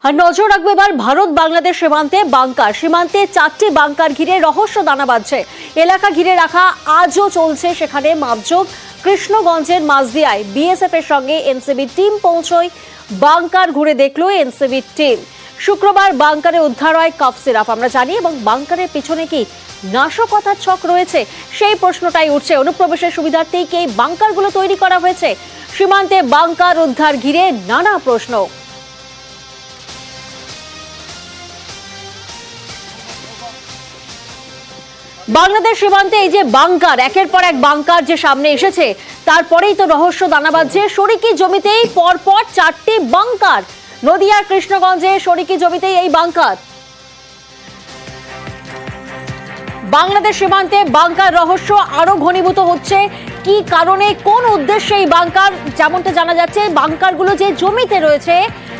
আর নজর রাখবো এবার ভারত বাংলাদেশ সীমান্তে বাংকার। সীমান্তে 4টি বাংকার ঘিরে রহস্য দানা বাঁধছে। এলাকা ঘিরে রাখা আজও চলছে সেখানে মাপজোক। কৃষ্ণগঞ্জের মাঝদিয়ায় বিএসএফ এর সঙ্গে এনসিবি টিম পৌঁছয়। বাংকার ঘুরে দেখলো এনসিবি টিম। শুক্রবার বাংকারে উদ্ধার হয় কাফ সিরাপ আমরা জানি, এবং বাংকারের পিছনে কি নাশকতার ছক রয়েছে সেই প্রশ্নটাই উঠছে। অনুপ্রবেশের সুবিধার্থেই কি এই বাংকারগুলো তৈরি করা হয়েছে? সীমান্তে বাংকার উদ্ধার ঘিরে নানা প্রশ্ন। বাংলাদেশ সীমান্তে এই যে বাংকার, একের পর এক বাংকার যে সামনে এসেছে, তারপরেই তো রহস্য দানা বাঁধছে। শরিকি জমিতেই পরপর 4টি বাংকার। নদিয়ার কৃষ্ণগঞ্জে শরিকি জমিতেই এই বাংকার। বাংলাদেশ সীমান্তে বাংকার রহস্য আরো ঘনীভূত হচ্ছে। কি কারণে, কোন উদ্দেশ্যে এই বাংকার? যেমনটা জানা যাচ্ছে, বাংকারগুলো যে জমিতে রয়েছে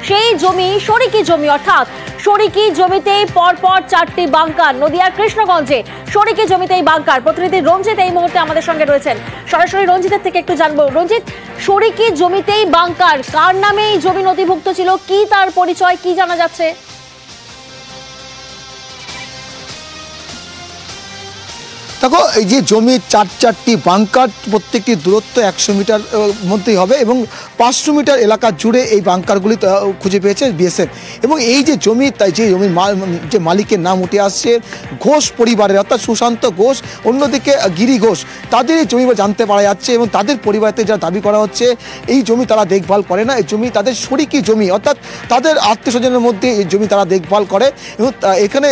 সেই জমি শরিকি জমি, অর্থাৎ শরিকি জমিতেই পরপর 4টি বাংকার। নদিয়ার কৃষ্ণগঞ্জে শরিকি জমিতেই বাংকার। প্রতিনিধি রঞ্জিত এই মুহূর্তে আমাদের সঙ্গে রয়েছেন। সরাসরি রঞ্জিতের থেকে একটু জানবো। রঞ্জিত, শরিকি জমিতেই বাংকার, কার নামে এই জমি নথিভুক্ত ছিল, কি তার পরিচয়, কি জানা যাচ্ছে? দেখো, এই যে জমি 4টি বাংকার, প্রত্যেকটি দূরত্ব 100 মিটার মধ্যেই হবে এবং 500 মিটার এলাকা জুড়ে এই বাংকারগুলি খুঁজে পেয়েছে বিএসএফ। এবং এই যে জমি, তাই যে জমির যে মালিকের নাম উঠে আসছে ঘোষ পরিবারের, অর্থাৎ সুশান্ত ঘোষ, অন্যদিকে গিরি ঘোষ, তাদের এই জমি জানতে পারা যাচ্ছে। এবং তাদের পরিবারতে যা দাবি করা হচ্ছে, এই জমি তারা দেখভাল করে না, এই জমি তাদের শরিকি জমি, অর্থাৎ তাদের আত্মীয় স্বজনের মধ্যে এই জমি তারা দেখভাল করে। এবং এখানে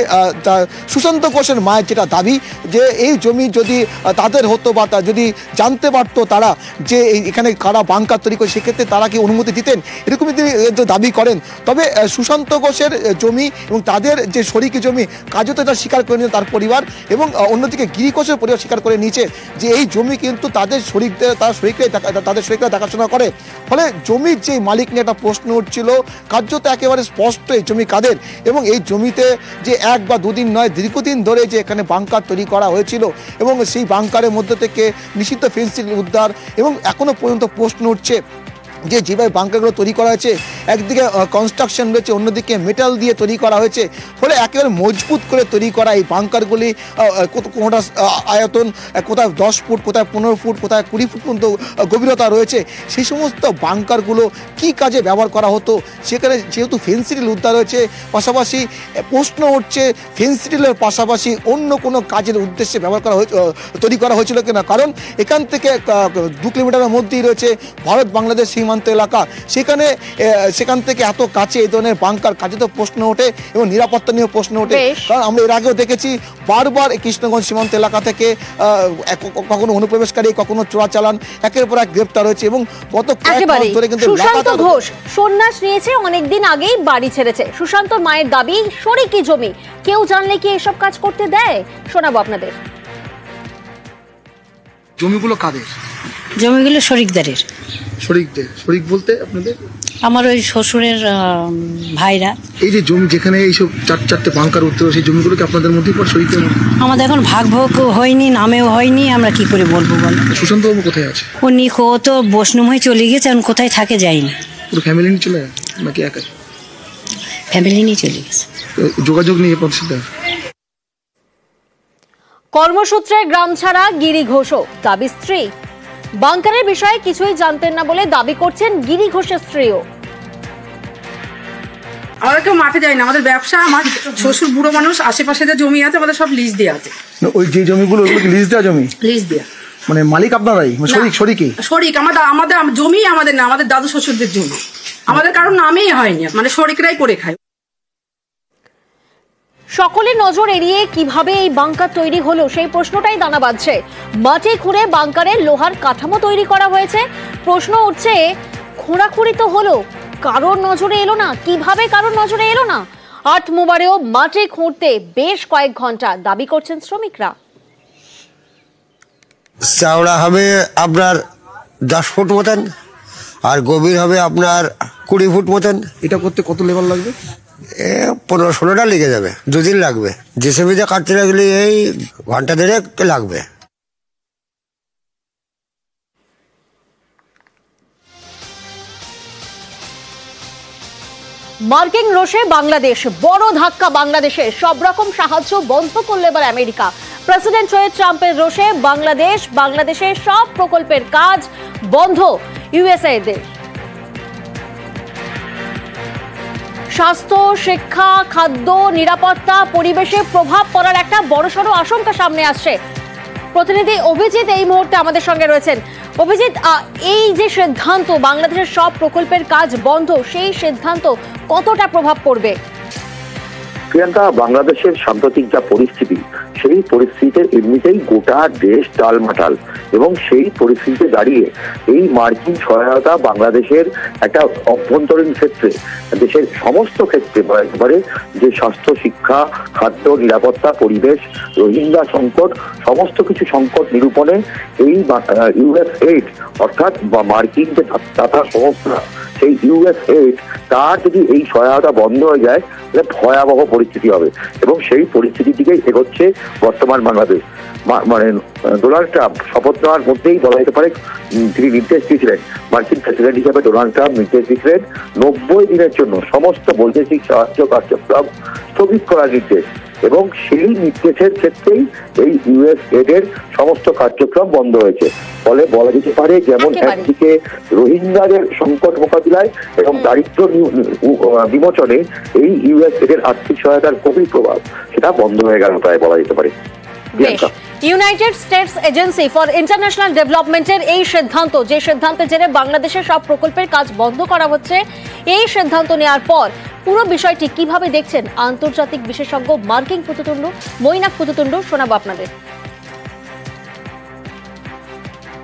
সুশান্ত ঘোষের মায়ের যেটা দাবি, যে এই জমি যদি তাদের হতো বা যদি জানতে পারতো তারা যে এখানে কারা বাংকার তৈরি করে, সেক্ষেত্রে তারা কি অনুমতি দিতেন, এরকমই তিনি দাবি করেন। তবে সুশান্ত ঘোষের জমি এবং তাদের যে শরিকি জমি কার্যত এটা স্বীকার করে নিয়েছে তার পরিবার, এবং অন্যদিকে গিরি ঘোষের পরিবার স্বীকার করে নিয়েছে যে এই জমি কিন্তু তাদের শরিকদের, তাদের শরিকরা দেখাশোনা করে। ফলে জমির যে মালিক নিয়ে একটা প্রশ্ন উঠছিল, কার্যত একেবারে স্পষ্ট এই জমি কাদের। এবং এই জমিতে যে 1 বা 2 দিন নয়, দীর্ঘদিন ধরে যে এখানে বাংকার তৈরি করা হয়েছিল, এবং সেই বাংকারের মধ্যে থেকে নিষিদ্ধ ফেন্সিং উদ্ধার। এবং এখনো পর্যন্ত প্রশ্ন উঠছে যে যেভাবে বাংকারগুলো তৈরি করা হয়েছে, একদিকে কনস্ট্রাকশন রয়েছে, অন্যদিকে মেটাল দিয়ে তৈরি করা হয়েছে। ফলে একেবারে মজবুত করে তৈরি করা এই বাংকারগুলি কোনোটা আয়তন কোথায় 10 ফুট, কোথায় 15 ফুট, কোথায় 20 ফুট পর্যন্ত গভীরতা রয়েছে। সেই সমস্ত বাংকারগুলো কি কাজে ব্যবহার করা হতো, সেখানে যেহেতু ফেন্সিডিল উদ্ধার হয়েছে, পাশাপাশি প্রশ্ন উঠছে ফেন্সিডিলের পাশাপাশি অন্য কোনো কাজের উদ্দেশ্যে ব্যবহার করা তৈরি করা হয়েছিল কিনা। কারণ এখান থেকে 2 কিলোমিটারের মধ্যেই রয়েছে ভারত বাংলাদেশ সীমান্ত এলাকা, সেখান থেকে এত কাছে এই ধরনের বাংকার কাজে তো প্রশ্ন ওঠে, এবং নিরাপত্তা নিয়েও প্রশ্ন ওঠে। কারণ আমরা এর আগেও দেখেছি বারবার কৃষ্ণগঞ্জ সীমান্ত এলাকা থেকে কখনো অনুপ্রবেশকারী, কখনো চোরাচালান, একের পর এক গ্রেপ্তার হয়েছে। এবং গত কয়েক মাস ধরে কিন্তু সুশান্ত ঘোষ সন্ন্যাস নিয়েছে, অনেকদিন আগেই বাড়ি ছেড়েছে। সুশান্তর মায়ের দাবি, শরিকি জমি, কেউ জানলে কি এসব কাজ করতে দেয়? শোনাবো আপনাদের। জমিগুলো কাদের? জমিগুলো শরিকদারের। শরিকদের? শরিক বলতে আপনাদের? আমার ওই শ্বশুরের ভাইরা। এই যে জমি যেখানে এইসব 4টি বাংকার উঠতে, সেই জমিগুলো কি আপনাদের মধ্যে পড়ে শরিকের মধ্যে? আমাদের এখন ভাগ হয়নি, নামেও হয়নি, আমরা কি করে বলবো বল। সুশান্ত বাবু কোথায় আছে? ও তো বৈষ্ণব হয়ে চলে গেছে, এখন কোথায় থাকে যায়নি। পুরো ফ্যামিলি নিয়ে চলে যায় নাকি একাই? ফ্যামিলি নিয়ে চলে গেছে। যোগাযোগ নিয়ে পরিস্থিতি। কর্মসূত্রে গ্রাম ছাড়া গিরি ঘোষও, দাবি স্ত্রী। বাংকারের বিষয়ে কিছুই জানতেন না বলে দাবি করছেন গিরি ঘোষের স্ত্রীও। আমরা কেউ মাঠে যাই না, আমাদের ব্যবসা। আমার শ্বশুর বুড়ো মানুষ, আশেপাশে যে জমি আছে আমাদের সব লিজ দেওয়া আছে। ওই যে জমিগুলো, লিজ দেওয়া জমি? লিজ দেওয়া। মানে মালিক আপনারাই? শরিক? আমাদের জমি আমাদের না, আমাদের দাদু শ্বশুরদের জমি। আমাদের কারোর নামেই হয়নি, মানে শরিকরাই করে খায়। সকলের নজর এড়িয়ে কিভাবে এই বাংকার তৈরি হলো সেই প্রশ্নটাই দানা বাঁধছে। মাটি খুঁড়ে বাংকারের লোহার কাঠামো তৈরি করা হয়েছে। প্রশ্ন উঠছে, খোঁড়াখুড়ি তো হলো, কারোর নজরে এলো না, কিভাবে কারোর নজরে এলো না? আটমুবারেও মাটি খুঁড়তে বেশ কয়েক ঘন্টা, দাবি করছেন শ্রমিকরা। চওড়া হবে আপনার 10 ফুট মতন, আর গভীর হবে আপনার 20 ফুট মতন। এটা করতে কত লেবার লাগবে? 15-16টা লেগে যাবে, 2 দিন লাগবে। জেসিবিতে কাটতে লাগলে এই ঘন্টা 1.5 লাগবে। মার্কিন রোষে বাংলাদেশ, বড় ধাক্কা বাংলাদেশে, সব রকম সাহায্য বন্ধ করলো এবার আমেরিকা। প্রেসিডেন্ট হয়ে ট্রাম্পের রোষে বাংলাদেশের সব প্রকল্পের কাজ বন্ধ ইউএসএ-দের। স্বাস্থ্য, শিক্ষা, খাদ্য, নিরাপত্তা, পরিবেশে প্রভাব পড়ার একটা বড়সড় আশঙ্কা সামনে আসছে। প্রতিনিধি অভিজিৎ এই মুহূর্তে আমাদের সঙ্গে রয়েছেন। অভিজিৎ, এই যে সিদ্ধান্ত বাংলাদেশের সব প্রকল্পের কাজ বন্ধ, সেই সিদ্ধান্ত কতটা প্রভাব পড়বে? প্রিয়াঙ্কা, বাংলাদেশের সাম্প্রতিক যা পরিস্থিতি, সেই পরিস্থিতিতে এমনিতেই গোটা দেশ টালমাটাল, এবং সেই পরিস্থিতিতে দাঁড়িয়ে এই মার্কিন সহায়তা বাংলাদেশের একটা অভ্যন্তরীণ ক্ষেত্রে, দেশের সমস্ত ক্ষেত্রে একেবারে যে স্বাস্থ্য, শিক্ষা, খাদ্য, নিরাপত্তা, পরিবেশ, রোহিঙ্গা সংকট, সমস্ত কিছু সংকট নিরূপণে এই ইউএসএইড অর্থাৎ মার্কিন যে দাতা সংস্থা, সেই ইউএসএইড তার যদি এই সহায়তা বন্ধ হয়ে যায় তাহলে ভয়াবহ পরিস্থিতি হবে, এবং সেই পরিস্থিতির দিকেই এগোচ্ছে বর্তমান বাংলাদেশ। মানে ডোনাল্ড ট্রাম্প শপথ নেওয়ার মধ্যেই বলা যেতে পারে তিনি নির্দেশ দিয়েছিলেন, মার্কিন প্রেসিডেন্ট হিসেবে ডোনাল্ড ট্রাম্প নির্দেশ দিয়েছিলেন 90 দিনের জন্য সমস্ত বৈদেশিক সাহায্য কার্যক্রম স্থগিত করার নির্দেশ, এবং সেই নির্দেশের ক্ষেত্রেই এই ইউএসএইড এর সমস্ত কার্যক্রম বন্ধ হয়েছে। ফলে বলা যেতে পারে যেমন একদিকে রোহিঙ্গাদের সংকট মোকাবিলায় এবং দারিদ্র বিমোচনে এই ইউএসএইড এর আর্থিক সহায়তার গভীর প্রভাব সেটা বন্ধ হয়ে গেল প্রায় বলা যেতে পারে। United states agency for international ডেভেলপমেন্টের এই সিদ্ধান্ত, যে সিদ্ধান্তের জেরে বাংলাদেশের সব প্রকল্পের কাজ বন্ধ করা হচ্ছে, এই সিদ্ধান্ত নেওয়ার পর পুরো বিষয়টি কিভাবে দেখছেন আন্তর্জাতিক বিশেষজ্ঞ মার্কিন প্রতিতন্ত্র মৈনাক প্রতিতন্ত্র? শোনাবো আপনাদের।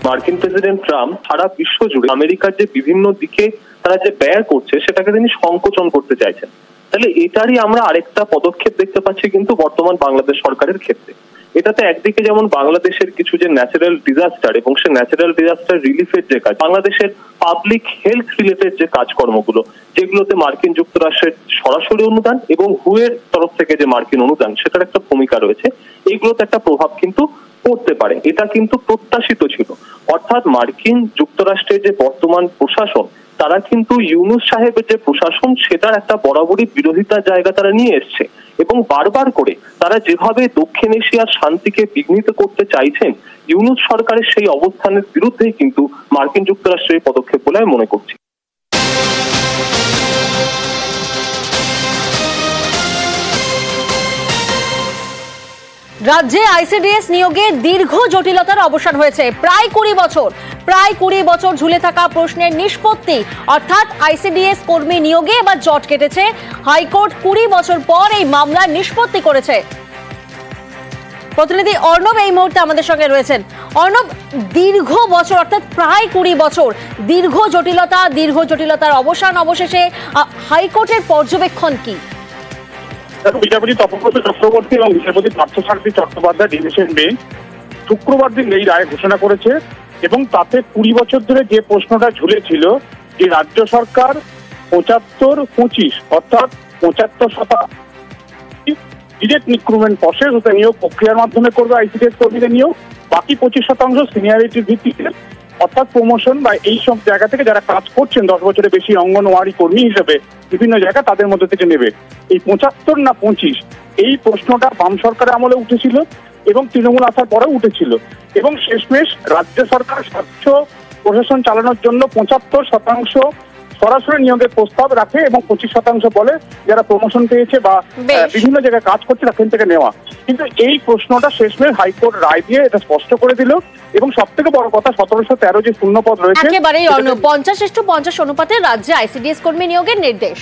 মার্কিন প্রেসিডেন্ট ট্রাম্প সারা বিশ্ব জুড়ে আমেরিকার যে বিভিন্ন দিকে তারা যে ব্যয় করছে সেটাকে তিনি সংকোচন করতে চাইছেন। তাহলে এটারই আমরা আরেকটা পদক্ষেপ দেখতে পাচ্ছি কিন্তু বর্তমান বাংলাদেশ সরকারের ক্ষেত্রে। এটাতে একদিকে যেমন বাংলাদেশের কিছু যে ন্যাচারাল ডিজাস্টার এবং সে ন্যাচারাল ডিজাস্টার রিলিফের যে কাজ, বাংলাদেশের পাবলিক হেলথ রিলেটেড যে কাজকর্মগুলো, যেগুলোতে মার্কিন যুক্তরাষ্ট্রের সরাসরি অনুদান এবং হুয়ের তরফ থেকে যে মার্কিন অনুদান সেটার একটা ভূমিকা রয়েছে, এইগুলোতে একটা প্রভাব কিন্তু পড়তে পারে। এটা কিন্তু প্রত্যাশিত ছিল। অর্থাৎ মার্কিন যুক্তরাষ্ট্রের যে বর্তমান প্রশাসন, তারা কিন্তু ইউনূস সাহেবের যে প্রশাসন সেটার একটা বরাবরই বিরোধিতার জায়গা তারা নিয়ে এসছে, এবং বারবার করে তারা যেভাবে দক্ষিণ এশিয়ার শান্তিকে বিঘ্নিত করতে চাইছেন, ইউনূস সরকারের সেই অবস্থানের বিরুদ্ধেই কিন্তু মার্কিন যুক্তরাষ্ট্রের পদক্ষেপ বলে আমি মনে করছি। রাজ্যে আইসিডিএস নিয়োগে দীর্ঘ জটিলতার অবসান হয়েছে। প্রায় 20 বছর ঝুলে থাকা প্রশ্নের নিষ্পত্তি, অর্থাৎ আইসিডিএস কর্মী নিয়োগে এবার জট কেটেছে। হাইকোর্ট 20 বছর পর এই মামলার নিষ্পত্তি করেছে। প্রতিনিধি অর্ণব এই মুহূর্তে আমাদের সঙ্গে রয়েছেন। অর্ণব, দীর্ঘ বছর অর্থাৎ প্রায় 20 বছর দীর্ঘ জটিলতার অবসান অবশেষে হাইকোর্টের পর্যবেক্ষণ কি? বিচারপতি তপব্রত চক্রবর্তী এবং বিচারপতি পার্থসারথী চট্টোপাধ্যায় ডিভিশন বেঞ্চ শুক্রবার দিন এই রায় ঘোষণা করেছে, এবং তাতে 20 বছর ধরে যে প্রশ্নটা ঝুলেছিল যে রাজ্য সরকার 75-25 অর্থাৎ 75% ডিরেক্ট রিক্রুটমেন্ট প্রসেস ওটা নিয়োগ প্রক্রিয়ার মাধ্যমে করবে আইসিডিএস কর্মীদের নিয়োগ, বাকি 25% সিনিয়রিটির ভিত্তিতে অর্থাৎ প্রমোশন বা এই সব জায়গা থেকে যারা কাজ করছেন 10 বছরের বেশি অঙ্গনওয়াড়ি কর্মী হিসেবে বিভিন্ন জায়গা তাদের মধ্যে থেকে নেবে। এই 75 না 25 এই প্রশ্নটা বাম সরকারের আমলে উঠেছিল এবং তৃণমূল আসার পরেও উঠেছিল, এবং শেষমেশ রাজ্য সরকার স্বচ্ছ প্রশাসন চালানোর জন্য 75% সরাসরি নিয়োগের প্রস্তাব রাখে এবং 25% বলে যারা প্রমোশন পেয়েছে বা বিভিন্ন জায়গায় কাজ করছে সেখান থেকে নেওয়া। কিন্তু এই প্রশ্নটা শেষমেশ হাইকোর্ট রায় দিয়ে এটা স্পষ্ট করে দিল, এবং সব থেকে বড় কথা 1713 যে শূন্যপদ রয়েছে একেবারেই 50:50 অনুপাতে রাজ্যে আইসিডিএস কর্মী নিয়োগের নির্দেশ।